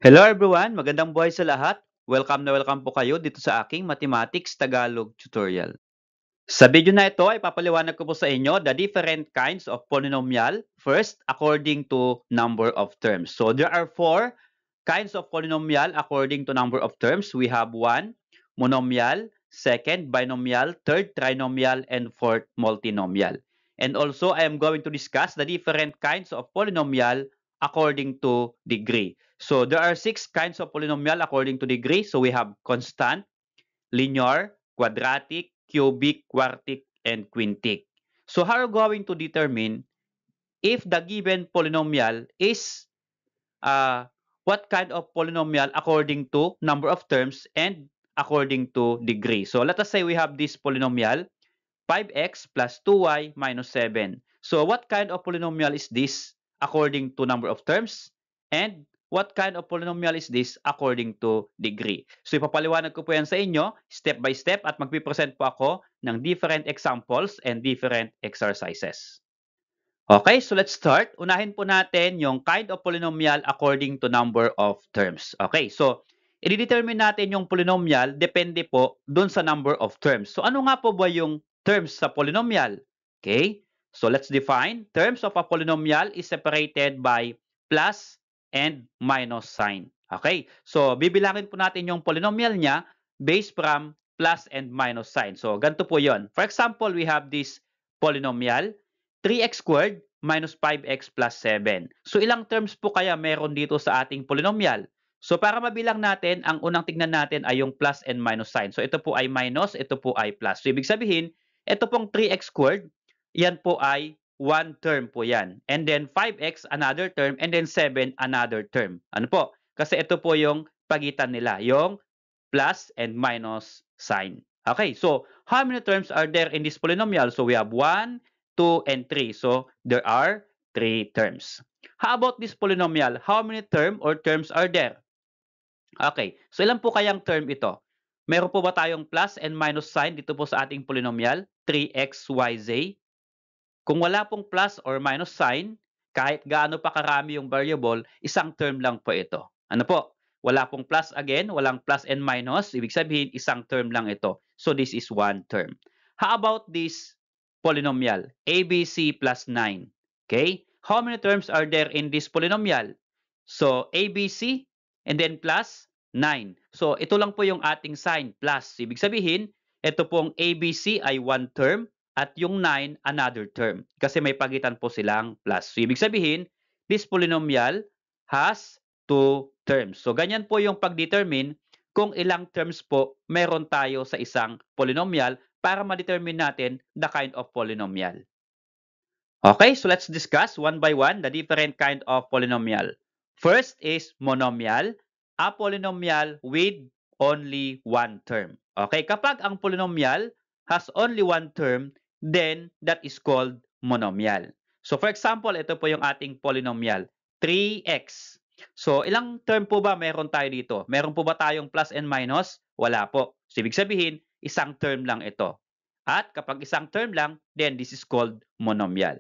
Hello everyone, magandang buhay sa lahat. Welcome po kayo dito sa aking Mathematics Tagalog tutorial. Sa video na ito ay papaliwanag ko po sa inyo the different kinds of polynomial. First, according to number of terms. So there are four kinds of polynomial according to number of terms. We have one, monomial, second, binomial, third, trinomial, and fourth, multinomial. And also, I am going to discuss the different kinds of polynomial according to degree. So there are six kinds of polynomial according to degree. So we have constant, linear, quadratic, cubic, quartic, and quintic. So how are we going to determine if the given polynomial is uh, what kind of polynomial according to number of terms and according to degree. So let us say we have this polynomial 5x plus 2y minus 7. So what kind of polynomial is this according to number of terms? And what kind of polynomial is this according to degree? So ipapaliwanag ko po yan sa inyo step by step at magpipresent po ako ng different examples and different exercises. Okay, so let's start. Unahin po natin yung kind of polynomial according to number of terms. Okay, so i-determine natin yung polynomial depende po dun sa number of terms. So ano nga po ba yung terms sa polynomial? Okay, so let's define. Terms of a polynomial is separated by plus and minus sign. Okay, so bibilangin po natin yung polynomial niya based from plus and minus sign. So ganito po yon. For example, we have this polynomial 3x squared minus 5x plus 7. So ilang terms po kaya meron dito sa ating polynomial? So para mabilang natin, ang unang tignan natin ay yung plus and minus sign. So ito po ay minus, ito po ay plus. So ibig sabihin, ito pong 3x squared, yan po ay one term po yan. And then 5x another term, and then 7 another term. Ano po? Kasi ito po yung pagitan nila, yung plus and minus sign. Okay, so how many terms are there in this polynomial? So we have 1, 2, and 3. So there are 3 terms. How about this polynomial? How many terms are there? Okay, so ilan po kayang term ito? Meron po ba tayong plus and minus sign dito po sa ating polynomial? 3xyz. Kung wala pong plus or minus sign, kahit gaano pa karami yung variable, isang term lang po ito. Ano po? Wala pong plus again, walang plus and minus. Ibig sabihin, isang term lang ito. So this is one term. How about this polynomial? ABC plus 9. Okay? How many terms are there in this polynomial? So ABC and then plus 9. So ito lang po yung ating sign, plus. Ibig sabihin, ito pong ABC ay one term at yung 9 another term kasi may pagitan po silang plus. So ibig sabihin, this polynomial has two terms. So ganyan po yung pag-determine kung ilang terms po meron tayo sa isang polynomial para ma-determine natin the kind of polynomial. Okay, so let's discuss one by one the different kind of polynomial. First is monomial, a polynomial with only one term. Okay, kapag ang polynomial has only one term, then that is called monomial. So for example, ito po yung ating polynomial, 3x. So ilang term po ba meron tayo dito? Meron po ba tayong plus and minus? Wala po. So ibig sabihin, isang term lang ito. At kapag isang term lang, then this is called monomial.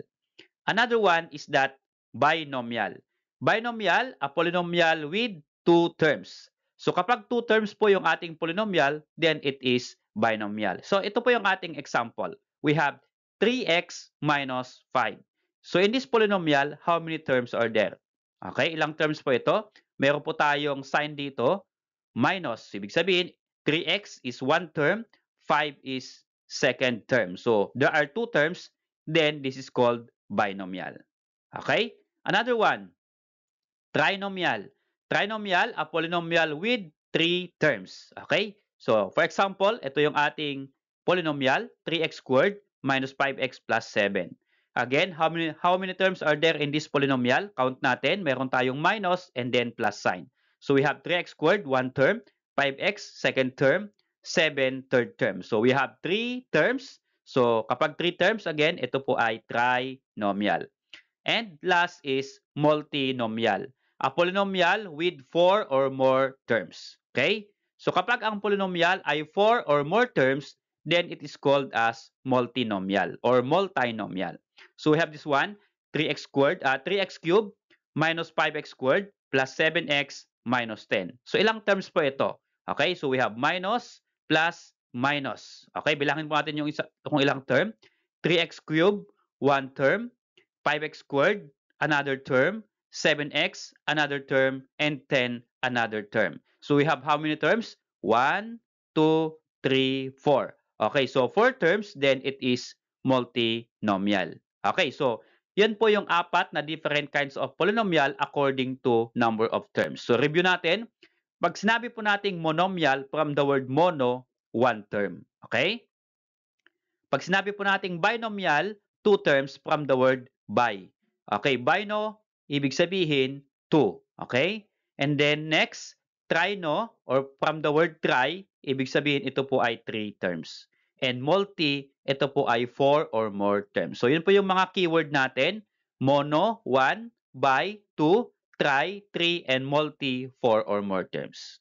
Another one is that binomial. Binomial, a polynomial with two terms. So kapag two terms po yung ating polynomial, then it is binomial. So ito po yung ating example. We have 3x minus 5. So in this polynomial, how many terms are there? Okay, ilang terms po ito? Meron po tayong sign dito, minus. Ibig sabihin, 3x is one term, 5 is second term. So there are two terms, then this is called binomial. Okay? Another one, trinomial. Trinomial, a polynomial with three terms. Okay? So, for example, ito yung ating polynomial, 3x squared minus 5x plus 7. Again, how many terms are there in this polynomial? Count natin. Meron tayong minus and then plus sign. So, we have 3x squared, one term, 5x, second term, 7, third term. So, we have three terms. So, kapag three terms, again, ito po ay trinomial. And last is multinomial. A polynomial with four or more terms. Okay? So kapag ang polynomial ay four or more terms, then it is called as multinomial or multinomial. So we have this one, 3x cubed minus 5x squared plus 7x minus 10. So, ilang terms po ito? Okay, so we have minus plus minus. Okay, bilangin po natin yung kung ilang term. 3x cubed, one term. 5x squared, another term. 7x, another term. And 10, another term. So, we have how many terms? 1, 2, 3, 4. Okay, so 4 terms, then it is multinomial. Okay, so yan po yung apat na different kinds of polynomial according to number of terms. So review natin. Pag sinabi po nating monomial from the word mono, one term. Okay? Pag sinabi po nating binomial, two terms from the word bi. Okay, bino, ibig sabihin two. Okay? And then next, trino or from the word tri, ibig sabihin ito po ay three terms. And multi, ito po ay 4 or more terms. So, yun po yung mga keyword natin. Mono, 1, bi, 2, tri, 3, and multi, 4 or more terms.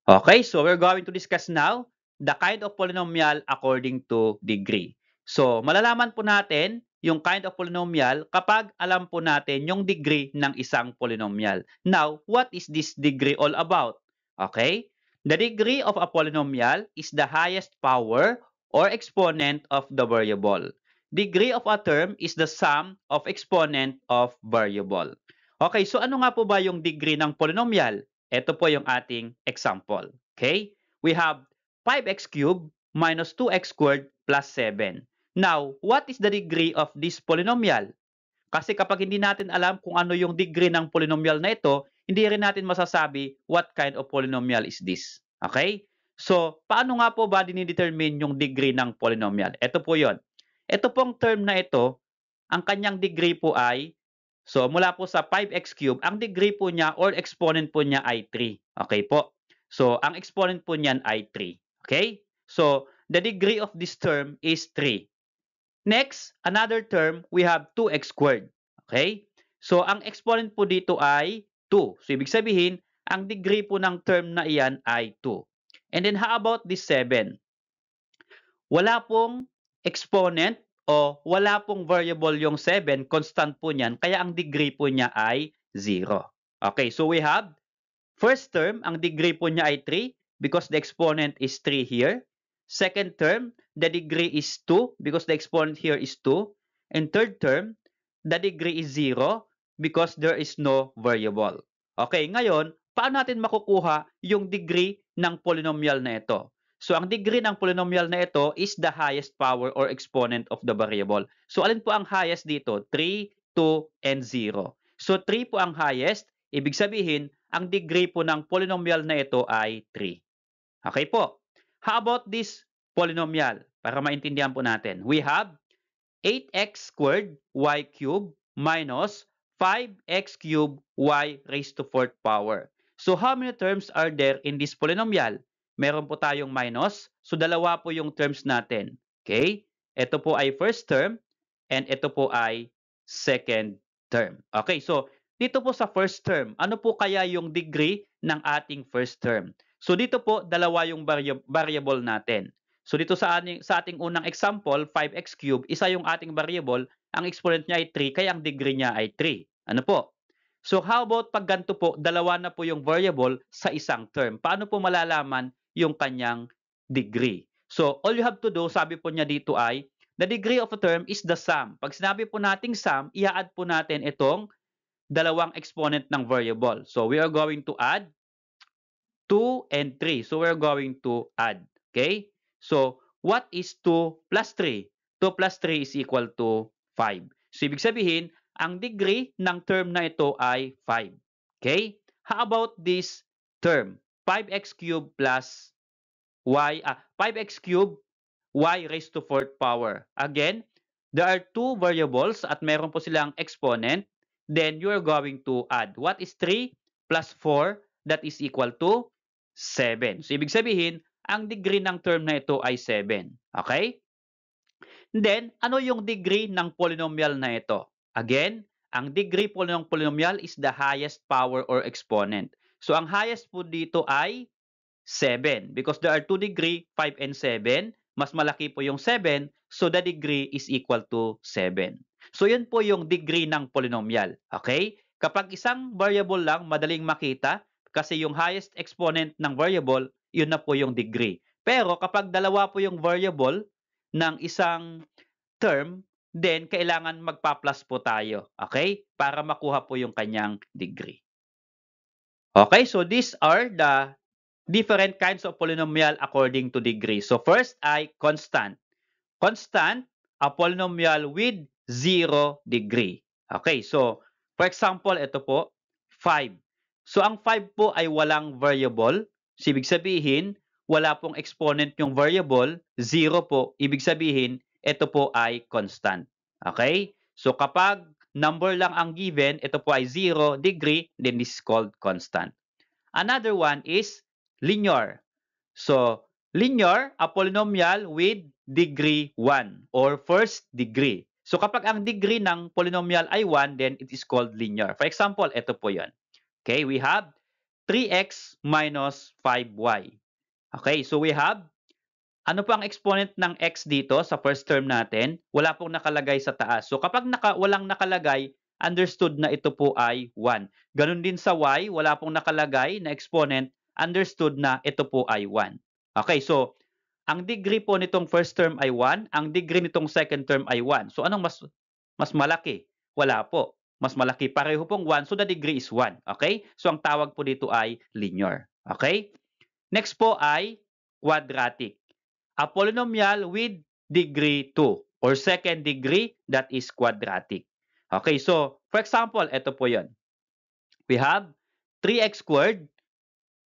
Okay, so we're going to discuss now the kind of polynomial according to degree. So, malalaman po natin yung kind of polynomial kapag alam po natin yung degree ng isang polynomial. Now, what is this degree all about? Okay? The degree of a polynomial is the highest power or exponent of the variable. Degree of a term is the sum of exponent of variable. Okay, so ano nga po ba yung degree ng polynomial? Ito po yung ating example. Okay? We have 5x cubed minus 2x squared plus 7. Now, what is the degree of this polynomial? Kasi kapag hindi natin alam kung ano yung degree ng polynomial na ito, hindi rin natin masasabi what kind of polynomial is this. Okay? So, paano nga po ba dinidetermine yung degree ng polynomial? Ito po yon. Ito pong term na ito, ang kanyang degree po ay, so mula po sa 5x cubed, ang degree po niya or exponent po niya ay 3. Okay po? So, ang exponent po niyan ay 3. Okay? So, the degree of this term is 3. Next, another term, we have 2x squared. Okay? So, ang exponent po dito ay 2. So, ibig sabihin, ang degree po ng term na iyan ay 2. And then, how about this 7? Wala pong exponent o wala pong variable yung 7, constant po niyan, kaya ang degree po niya ay 0. Okay, so we have first term, ang degree po niya ay 3 because the exponent is 3 here. Second term, the degree is 2 because the exponent here is 2. And third term, the degree is 0 because there is no variable. Okay, ngayon, paano natin makukuha yung degree ng polynomial na ito? So, ang degree ng polynomial na ito is the highest power or exponent of the variable. So, alin po ang highest dito? 3, 2, and 0. So, 3 po ang highest. Ibig sabihin, ang degree po ng polynomial na ito ay 3. Okay po. How about this polynomial? Para maintindihan po natin. We have 8x squared y cubed minus 5x cubed y raised to 4th power. So how many terms are there in this polynomial? Meron po tayong minus. So dalawa po yung terms natin. Okay? Ito po ay first term and ito po ay second term. Okay, so dito po sa first term, ano po kaya yung degree ng ating first term? So dito po, dalawa yung variable natin. So dito sa ating unang example, 5x cubed, isa yung ating variable, ang exponent niya ay 3, kaya ang degree niya ay 3. Ano po? So how about pag ganito po, dalawa na po yung variable sa isang term. Paano po malalaman yung kanyang degree? So all you have to do, sabi po niya dito ay, the degree of a term is the sum. Pag sinabi po nating sum, i-add po natin itong dalawang exponent ng variable. So we are going to add 2 and 3. So we're going to add. Okay? So what is 2 plus 3? 2 plus 3 is equal to 5. So ibig sabihin, ang degree ng term na ito ay 5. Okay? How about this term? 5x cubed plus 5x cubed y raised to 4th power. Again, there are two variables at meron po silang exponent. Then you are going to add. What is 3 plus 4? That is equal to 7. So, ibig sabihin, ang degree ng term na ito ay 7. Okay? Then, ano yung degree ng polynomial na ito? Again, ang degree po ng polynomial is the highest power or exponent. So, ang highest po dito ay 7. Because there are 2 degree, 5 and 7. Mas malaki po yung 7. So, the degree is equal to 7. So, yun po yung degree ng polynomial. Okay? Kapag isang variable lang, madaling makita kasi yung highest exponent ng variable, yun na po yung degree. Pero kapag dalawa po yung variable ng isang term, then kailangan magpa-plus po tayo, okay? Para makuha po yung kanyang degree. Okay, so these are the different kinds of polynomial according to degree. So first ay constant. Constant, a polynomial with 0 degree. Okay, so for example, ito po, 5. So ang 5 po ay walang variable. So, ibig sabihin, wala pong exponent yung variable, 0 po. Ibig sabihin, ito po ay constant. Okay? So kapag number lang ang given, ito po ay 0 degree, then this is called constant. Another one is linear. So, linear, a polynomial with degree 1 or first degree. So, kapag ang degree ng polynomial ay 1, then it is called linear. For example, ito po yun. Okay, we have 3x minus 5y. Okay, so we have, ano po ang exponent ng x dito sa first term natin? Wala pong nakalagay sa taas. So, kapag walang nakalagay, understood na ito po ay 1. Ganun din sa y, wala pong nakalagay na exponent, understood na ito po ay 1. Okay, so ang degree po nitong first term ay 1, ang degree nitong second term ay 1. So anong mas malaki? Wala po. Mas malaki, pareho pong 1, so the degree is 1. Okay? So ang tawag po dito ay linear. Okay? Next po ay quadratic. A polynomial with degree 2 or second degree, that is quadratic. Okay, so for example, ito po 'yon. We have 3x squared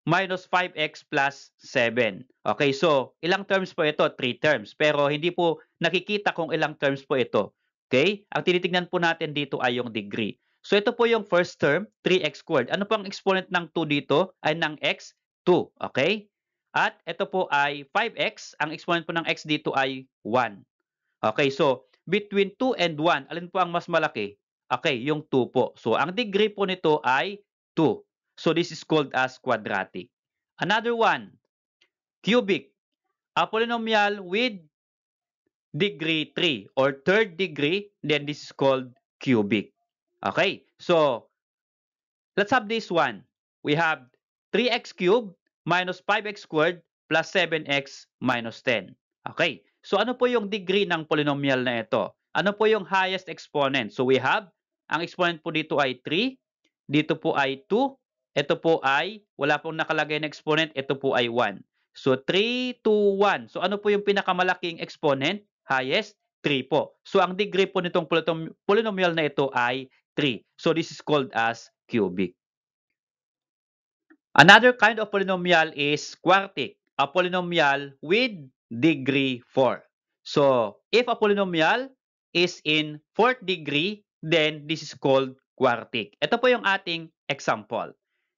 minus 5x plus 7. Okay, so ilang terms po ito? 3 terms. Pero hindi po nakikita kung ilang terms po ito. Okay? Ang tinitingnan po natin dito ay yung degree. So ito po yung first term, 3x squared. Ano po ang exponent ng 2 dito? Ay ng x, 2. Okay? At ito po ay 5x. Ang exponent po ng x dito ay 1. Okay, so between 2 and 1, alin po ang mas malaki? Okay, yung 2 po. So ang degree po nito ay 2. So this is called as quadratic. Another one, cubic. A polynomial with degree 3 or third degree, then this is called cubic. Okay, so let's have this one. We have 3x cubed minus 5x squared plus 7x minus 10. Okay, so ano po yung degree ng polynomial na ito? Ano po yung highest exponent? So we have, ang exponent po dito ay 3, dito po ay 2, ito po ay, wala pong nakalagay na exponent, ito po ay 1. So 3, 2, 1. So ano po yung pinakamalaking exponent? Highest, 3 po. So ang degree po nitong polynomial na ito ay 3. So this is called as cubic. Another kind of polynomial is quartic, a polynomial with degree 4. So, if a polynomial is in fourth degree, then this is called quartic. Ito po yung ating example.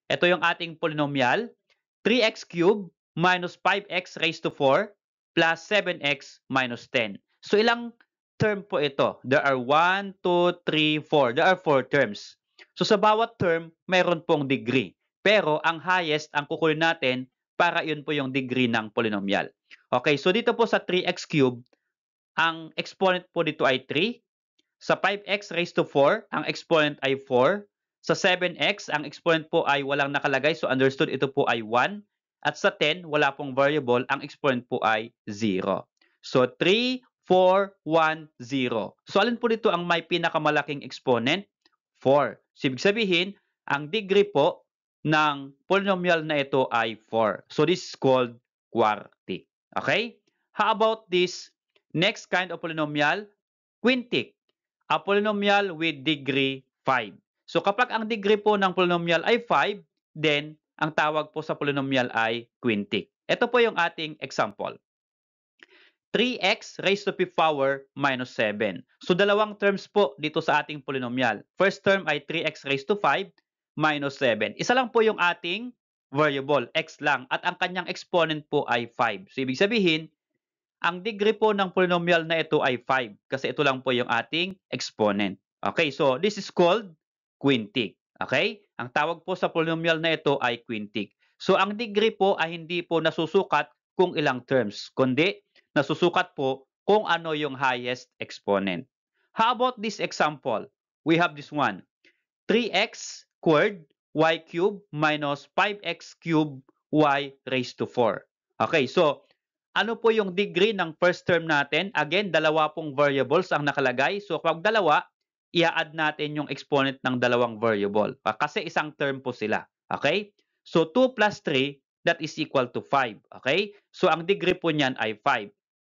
Ito yung ating polynomial, 3x cubed minus 5x raised to 4 plus 7x minus 10. So, ilang term po ito? There are 1, 2, 3, 4. There are 4 terms. So, sa bawat term, mayroon pong degree. Pero ang highest ang kukunin natin para yun po yung degree ng polynomial. Okay, so dito po sa 3x cubed, ang exponent po dito ay 3. Sa 5x raised to 4, ang exponent ay 4. Sa 7x, ang exponent po ay walang nakalagay, so understood ito po ay 1. At sa 10, wala pong variable, ang exponent po ay 0. So 3, 4, 1, 0. So alin po dito ang may pinakamalaking exponent? 4. So ibig sabihin, ang degree po ng polynomial na ito ay 4. So this is called quartic. Okay? How about this next kind of polynomial? Quintic, a polynomial with degree 5. So kapag ang degree po ng polynomial ay 5, then ang tawag po sa polynomial ay quintic. Ito po yung ating example. 3x raised to 5th power minus 7. So dalawang terms po dito sa ating polynomial. First term ay 3x raised to 5 minus 7. Isa lang po yung ating variable, x lang. At ang kanyang exponent po ay 5. So ibig sabihin, ang degree po ng polynomial na ito ay 5 kasi ito lang po yung ating exponent. Okay, so this is called quintic. Okay? Ang tawag po sa polynomial na ito ay quintic. So ang degree po ay hindi po nasusukat kung ilang terms, kundi nasusukat po kung ano yung highest exponent. How about this example? We have this one. 3x squared y cubed minus 5x cubed y raised to 4. Okay, so ano po yung degree ng first term natin? Again, dalawa pong variables ang nakalagay. So kapag dalawa, i-add natin yung exponent ng dalawang variable. Kasi isang term po sila. Okay? So 2 plus 3, that is equal to 5. Okay? So ang degree po niyan ay 5.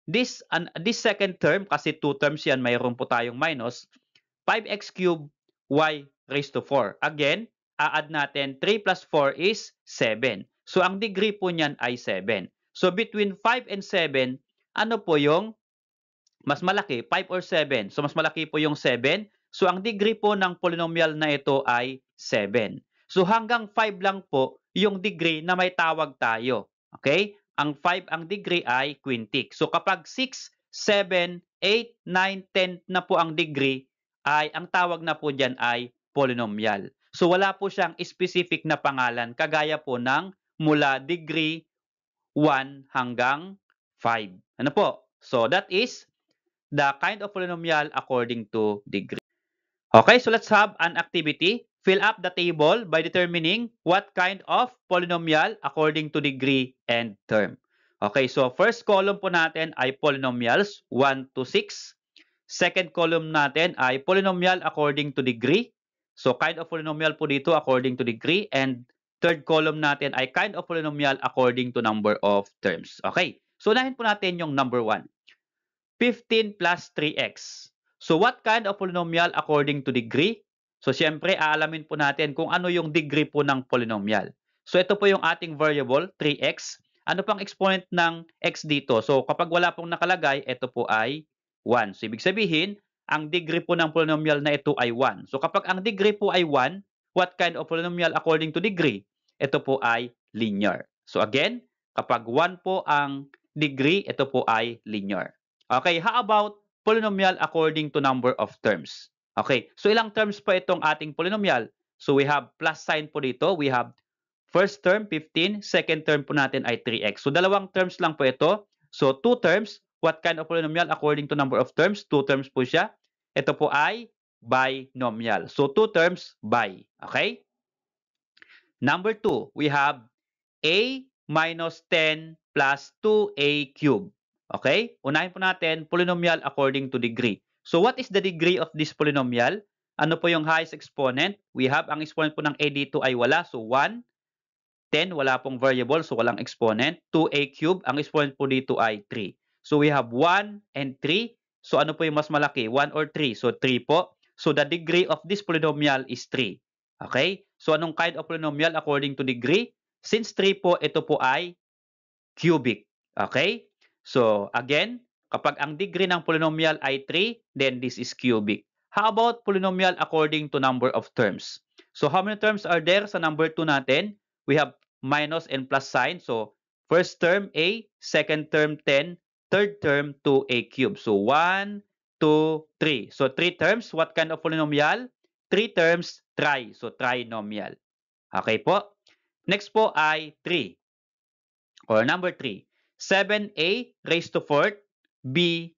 This second term, kasi 2 terms yan, mayroon po tayong minus, 5x cubed y raised to 4. Again, add natin 3 plus 4 is 7. So ang degree po niyan ay 7. So between 5 and 7, ano po yung mas malaki, 5 or 7? So mas malaki po yung 7. So ang degree po ng polynomial na ito ay 7. So hanggang 5 lang po yung degree na may tawag tayo. Okay? Ang 5 ang degree ay quintic. So kapag 6, 7, 8, 9, 10 na po ang degree, ay ang tawag na po dyan ay polynomial. So wala po siyang specific na pangalan kagaya po ng mula degree 1 hanggang 5. Ano po? So that is the kind of polynomial according to degree. Okay, so let's have an activity. Fill up the table by determining what kind of polynomial according to degree and term. Okay, so first column po natin ay polynomials 1 to 6. Second column natin ay polynomial according to degree. So kind of polynomial po dito according to degree. And third column natin ay kind of polynomial according to number of terms. Okay, so unahin po natin yung number 1. 15 plus 3x. So what kind of polynomial according to degree? So siyempre, aalamin po natin kung ano yung degree po ng polynomial. So ito po yung ating variable, 3x. Ano pang exponent ng x dito? So kapag wala pong nakalagay, ito po ay 1. So ibig sabihin, ang degree po ng polynomial na ito ay 1. So kapag ang degree po ay 1, what kind of polynomial according to degree? Ito po ay linear. So again, kapag 1 po ang degree, ito po ay linear. Okay, how about polynomial according to number of terms? Okay, so ilang terms pa itong ating polynomial? So we have plus sign po dito. We have first term, 15. Second term po natin ay 3x. So dalawang terms lang po ito. So 2 terms. What kind of polynomial according to number of terms? 2 terms po siya. Ito po ay binomial. So 2 terms, bi. Okay? Number 2, we have a minus 10 plus 2a cubed. Okay? Unahin po natin, polynomial according to degree. So what is the degree of this polynomial? Ano po yung highest exponent? We have, ang exponent po ng a dito ay wala. So 1, 10, wala pong variable, so walang exponent. 2a cubed, ang exponent po dito ay 3. So we have 1 and 3. So ano po yung mas malaki? 1 or 3? So 3 po. So the degree of this polynomial is 3. Okay? So anong kind of polynomial according to degree? Since 3 po, ito po ay cubic. Okay? So, again, kapag ang degree ng polynomial ay 3, then this is cubic. How about polynomial according to number of terms? So, how many terms are there sa number 2 natin? We have minus and plus sign. So, first term a, second term 10, third term 2a cubed. So, 1, 2, 3. So, 3 terms. What kind of polynomial? 3 terms, so trinomial. Okay po? Next po ay 3. Or number 3, 7a raised to 4th, b,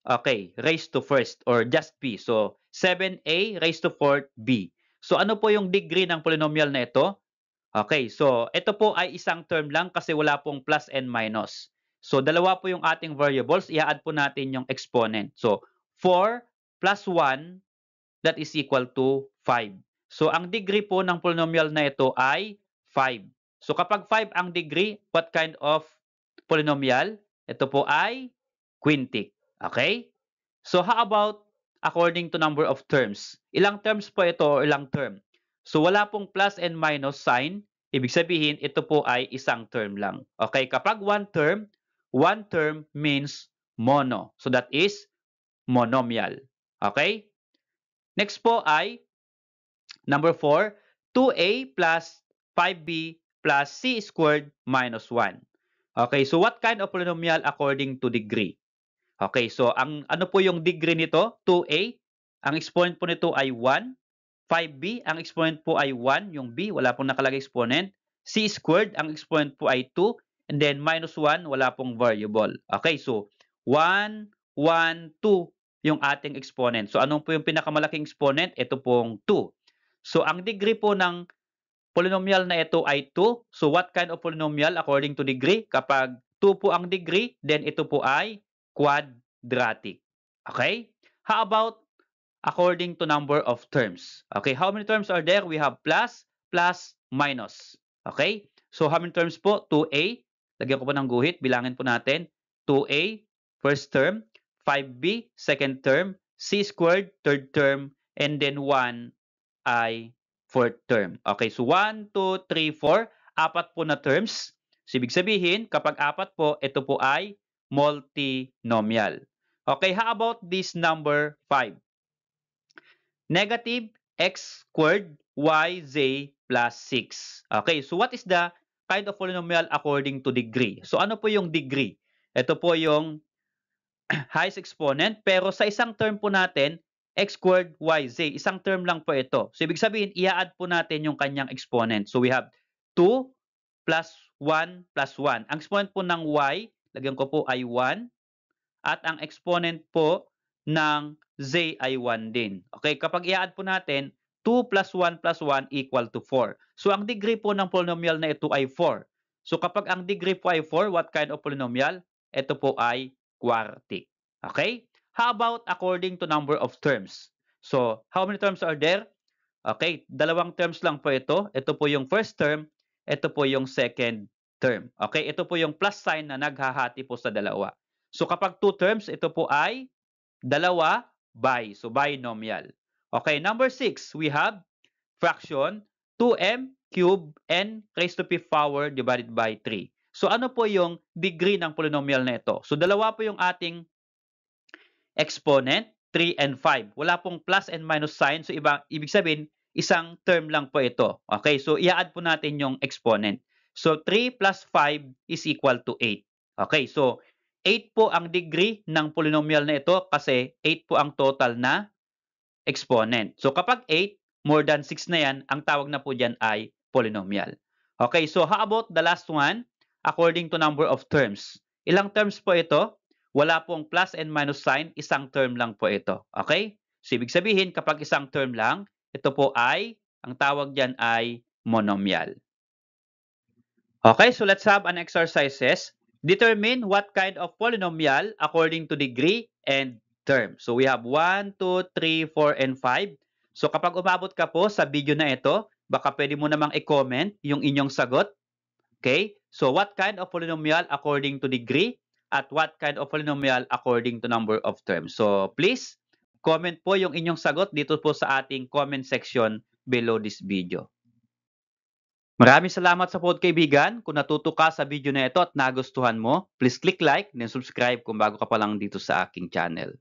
okay, raised to first or just b. So, 7a raised to 4th, b. So, ano po yung degree ng polynomial na ito? Okay, so ito po ay isang term lang kasi wala pong plus and minus. So, dalawa po yung ating variables. I-add po natin yung exponent. So, 4 plus 1, that is equal to 5. So, ang degree po ng polynomial na ito ay 5. So, kapag 5 ang degree, what kind of polynomial? Ito po ay quintic. Okay? So, how about according to number of terms? Ilang terms po ito o ilang term? So, wala pong plus and minus sign. Ibig sabihin, ito po ay isang term lang. Okay? Kapag one term means mono. So, that is monomial. Okay? Next po ay number 4, 2a plus 5b plus c squared minus 1. Okay, so what kind of polynomial according to degree? Okay, so ang ano po yung degree nito? 2a. Ang exponent po nito ay 1. 5b, ang exponent po ay 1. Yung b, wala pong nakalagay exponent. C squared, ang exponent po ay 2. And then minus 1, wala pong variable. Okay, so 1, 1, 2 yung ating exponent. So anong po yung pinakamalaking exponent? Ito pong 2. So, ang degree po ng polynomial na ito ay 2. So, what kind of polynomial according to degree? Kapag 2 po ang degree, then ito po ay quadratic. Okay? How about according to number of terms? Okay, how many terms are there? We have plus, plus, minus. Okay? So, how many terms po? 2a. Lagyan ko po ng guhit. Bilangin po natin. 2a, first term. 5b, second term. C squared, third term. And then 1 ay fourth term. Okay, so 1, 2, 3, 4. Apat po na terms. So, ibig sabihin, kapag apat po, ito po ay multinomial. Okay, how about this number 5? Negative x squared yz plus 6. Okay, so what is the kind of polynomial according to degree? So ano po yung degree? Ito po yung highest exponent, pero sa isang term po natin, x squared yz, isang term lang po ito. So ibig sabihin, i-add po natin yung kanyang exponent. So we have 2 plus 1 plus 1. Ang exponent po ng y, lagyan ko po ay 1. At ang exponent po ng z ay 1 din. Okay, kapag i-add po natin, 2 plus 1 plus 1 equal to 4. So, ang degree po ng polynomial na ito ay 4. So, kapag ang degree po ay 4, what kind of polynomial? Ito po ay quartic. Okay? How about according to number of terms? So, how many terms are there? Okay, dalawang terms lang po ito. Ito po yung first term, ito po yung second term. Okay, ito po yung plus sign na naghahati po sa dalawa. So kapag two terms, ito po ay dalawa by. So binomial. Okay, number 6, we have fraction 2m cube n raised to 5th power divided by 3. So ano po yung degree ng polynomial na ito? So dalawa po yung ating exponent, 3 and 5. Wala pong plus and minus sign. So ibig sabihin, isang term lang po ito. Okay, so i-add po natin yung exponent. So 3 plus 5 is equal to 8. Okay, so 8 po ang degree ng polynomial na ito kasi 8 po ang total na exponent. So kapag 8, more than 6 na yan, ang tawag na po dyan ay polynomial. Okay, so how about the last one? According to number of terms. Ilang terms po ito? Wala pong plus and minus sign, isang term lang po ito. Okay? So ibig sabihin, kapag isang term lang, ito po ay, ang tawag dyan ay monomial. Okay, so let's have an exercises. Determine what kind of polynomial according to degree and term. So we have 1, 2, 3, 4, and 5. So kapag umabot ka po sa video na ito, baka pwede mo namang i-comment yung inyong sagot. Okay, so what kind of polynomial according to degree at what kind of polynomial according to number of terms. So please, comment po yung inyong sagot dito po sa ating comment section below this video. Maraming salamat sa kaibigan. Kung natuto ka sa video na ito at nagustuhan mo, please click like and subscribe kung bago ka pa lang dito sa aking channel.